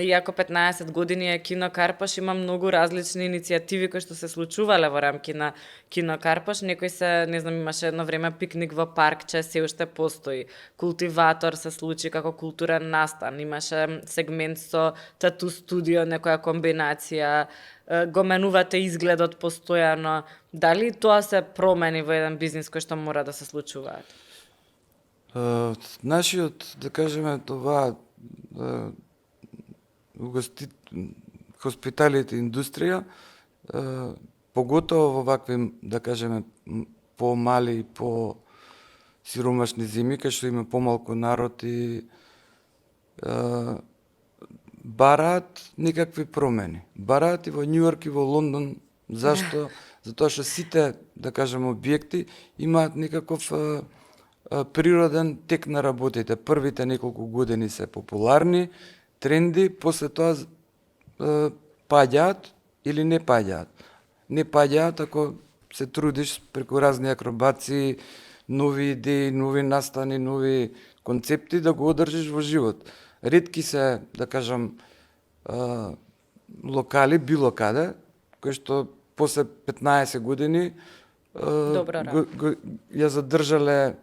иако 15 години е Кино Карпаш, има многу различни иницијативи кои што се случувале во рамки на Кино Карпаш. Некои се, не знам, имаше едно време пикник во паркче, се уште постои. Култиватор се случи како културен настан. Имаше сегмент со тату студио, некоја комбинација. Го менувате изгледот постојано. Дали тоа се промени во еден бизнис кој што мора да се случуваат? Нашиот, да кажеме, това хоспиталите индустрија, поготово во вакви, да кажеме, по-мали и по-сиромашни земји, кај што има помалку народ и бараат некакви промени. Бараат и во Њујорк и во Лондон. Зашто? Затоа што сите, да кажеме, објекти имаат некаков природен тек на работите. Првите неколку години се популарни, тренди, после тоа паѓаат или не паѓаат. Не паѓаат ако се трудиш преку разни акробации, нови идеи, нови настани, нови концепти да го одржиш во живот. Ретки се, да кажам, локали било каде, кои што после 15 години ја задржале,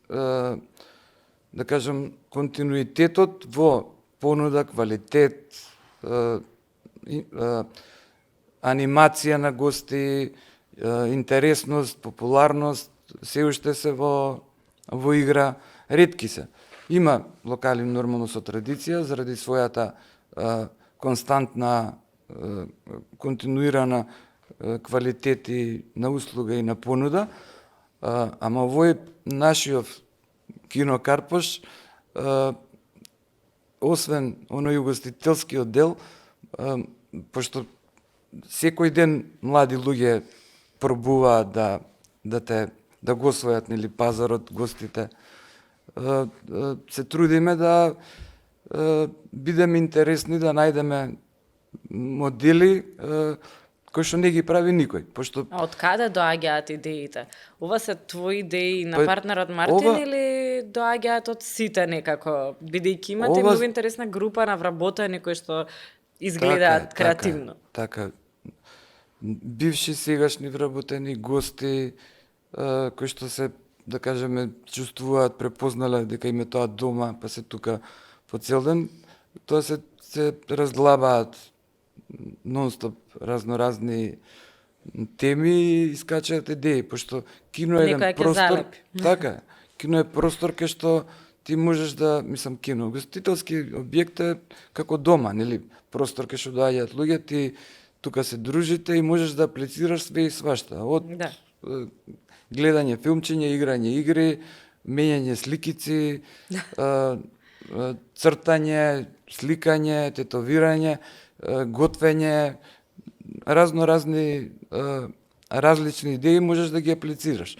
да кажам, континуитетот во понуда, квалитет, анимација на гости, интересност, популарност, се уште се во игра. Ретки се. Има локали нормално со традиција, заради својата константна, континуирана квалитет и на услуга и на понуда, ама овој нашиот Кино Карпаш, освен оној угостителскиот дел, пошто секој ден млади луѓе пробуваат да го освојат, нели, пазарот, гостите, се трудиме да бидеме интересни, да најдеме модели кои што не ги прави никој. Пошто... А од каде доаѓаат идеите? Ова се твои идеи на партнерот Мартин или доаѓаат од сите некако? Бидејќи имате многу интересна група на вработени кои што изгледаат креативно. Така. Бивши, сегашни вработени, гости, кои што се, да кажеме, чувствуваат, препознале дека им е тоа дома, па се тука по цел ден, тоа се разглабаат нон-стоп разноразни теми и искачаат идеи, пошто кино е еден простор, така, кино е простор кај што ти можеш да, мислам, кино, гостителски објект е како дома, нели, простор кај што доаѓаат луѓе, ти тука се дружите и можеш да аплицираш све и свашта, од гледање филмчиња, играње игри, мењање сликици, цртање, сликање, тетовирање, готвење, разноразни различни идеи можеш да ги аплицираш.